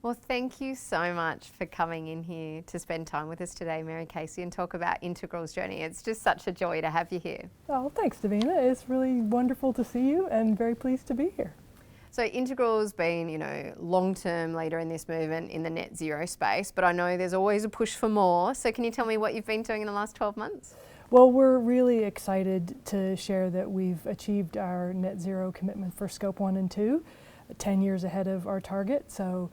Well, thank you so much for coming in here to spend time with us today, Mary Casey, and talk about Integral's journey. It's just such a joy to have you here. Oh, thanks, Davina. It's really wonderful to see you and very pleased to be here. So Integral's been, long-term leader in this movement in the net zero space, but I know there's always a push for more. So can you tell me what you've been doing in the last 12 months? Well, we're really excited to share that we've achieved our net zero commitment for Scope 1 and 2, 10 years ahead of our target. So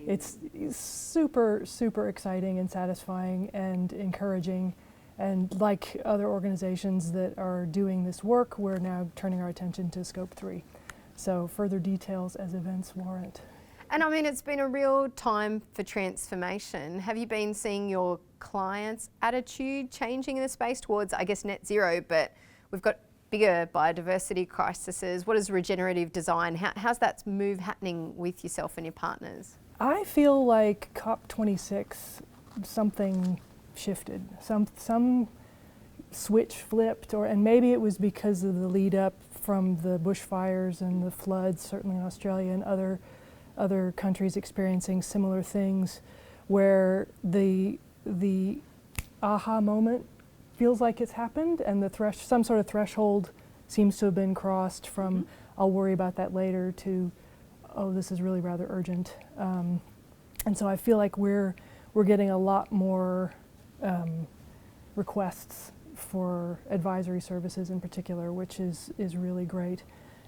it's super, super exciting and satisfying and encouraging. And like other organizations that are doing this work, we're now turning our attention to Scope 3. So further details as events warrant. And I mean, it's been a real time for transformation. Have you been seeing your clients' attitude changing in the space towards, I guess, net zero, but we've got bigger biodiversity crises? What is regenerative design? How's that move happening with yourself and your partners? I feel like COP26, something shifted, some switch flipped, and maybe it was because of the lead up from the bushfires and the floods, certainly in Australia and other countries experiencing similar things, where the aha moment feels like it's happened, and some sort of threshold seems to have been crossed from I'll worry about that later to oh, this is really rather urgent. And so I feel like we're getting a lot more requests for advisory services in particular, which is really great.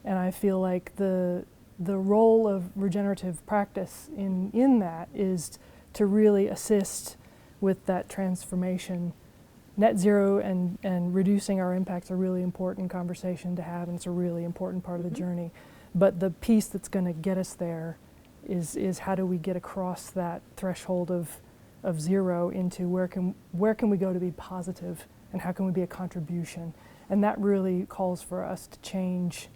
And I feel like the role of regenerative practice in that is to really assist with that transformation. Net zero and reducing our impacts are a really important conversation to have, and it's a really important part of the journey. But the piece that's going to get us there is how do we get across that threshold of zero into where can we go to be positive, and how can we be a contribution? And that really calls for us to change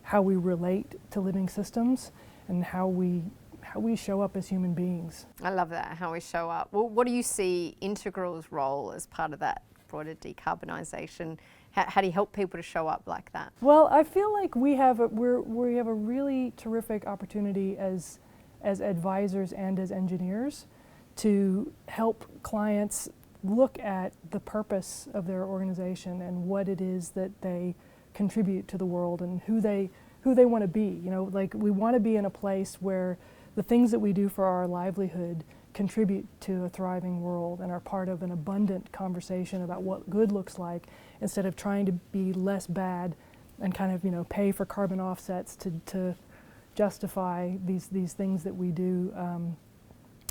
how we relate to living systems and how we show up as human beings. I love that, how we show up. Well, what do you see Integral's role as part of that broader decarbonisation? How do you help people to show up like that? Well, I feel like we have a really terrific opportunity as advisors and as engineers to help clients look at the purpose of their organization and what it is that they contribute to the world and who they want to be. Like we want to be in a place where the things that we do for our livelihood contribute to a thriving world and are part of an abundant conversation about what good looks like, instead of trying to be less bad and kind of pay for carbon offsets to justify these things that we do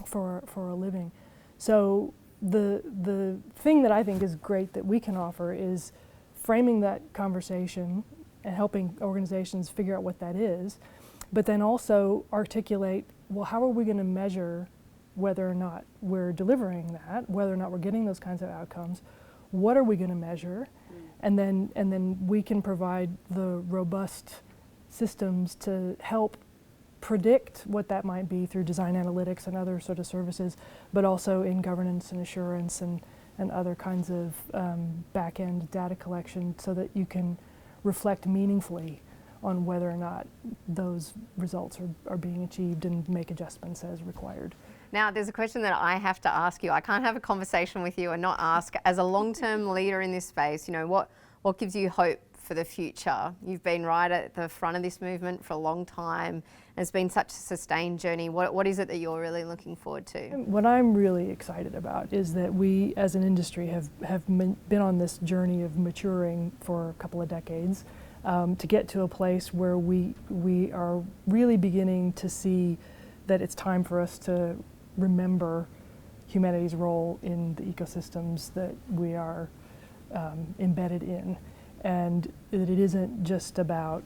for a living. So the thing that I think is great that we can offer is framing that conversation and helping organizations figure out what that is, but then also articulate, well, how are we going to measure whether or not we're delivering that, whether or not we're getting those kinds of outcomes? What are we going to measure? And then we can provide the robust systems to help predict what that might be through design analytics and other sort of services, but also in governance and assurance and other kinds of back-end data collection, so that you can reflect meaningfully on whether or not those results are being achieved and make adjustments as required. Now, there's a question that I have to ask you. I can't have a conversation with you and not ask, as a long-term leader in this space, what gives you hope for the future? You've been right at the front of this movement for a long time, and it's been such a sustained journey. What is it that you're really looking forward to? What I'm really excited about is that we, as an industry, have been on this journey of maturing for a couple of decades to get to a place where we are really beginning to see that it's time for us to remember humanity's role in the ecosystems that we are embedded in, and that it isn't just about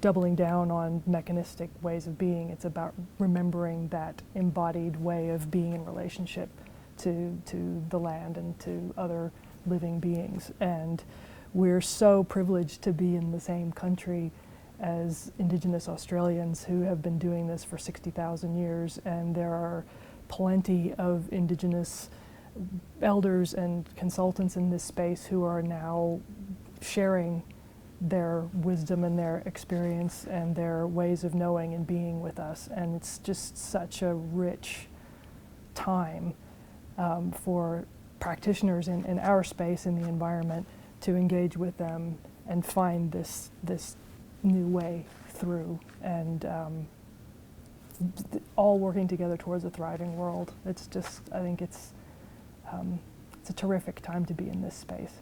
doubling down on mechanistic ways of being. It's about remembering that embodied way of being in relationship to the land and to other living beings. And we're so privileged to be in the same country as Indigenous Australians who have been doing this for 60,000 years, and there are plenty of Indigenous elders and consultants in this space who are now sharing their wisdom and their experience and their ways of knowing and being with us. And it's just such a rich time for practitioners in our space, in the environment, to engage with them and find this new way through, and all working together towards a thriving world. It's just, I think it's a terrific time to be in this space.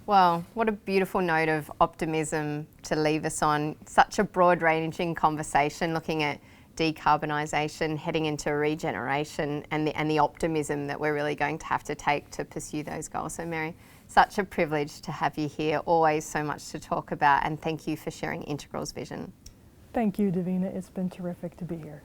Well, what a beautiful note of optimism to leave us on. Such a broad-ranging conversation looking at decarbonisation, heading into regeneration, and the optimism that we're really going to have to take to pursue those goals. So Mary, such a privilege to have you here. Always so much to talk about, and thank you for sharing Integral's vision. Thank you, Davina. It's been terrific to be here.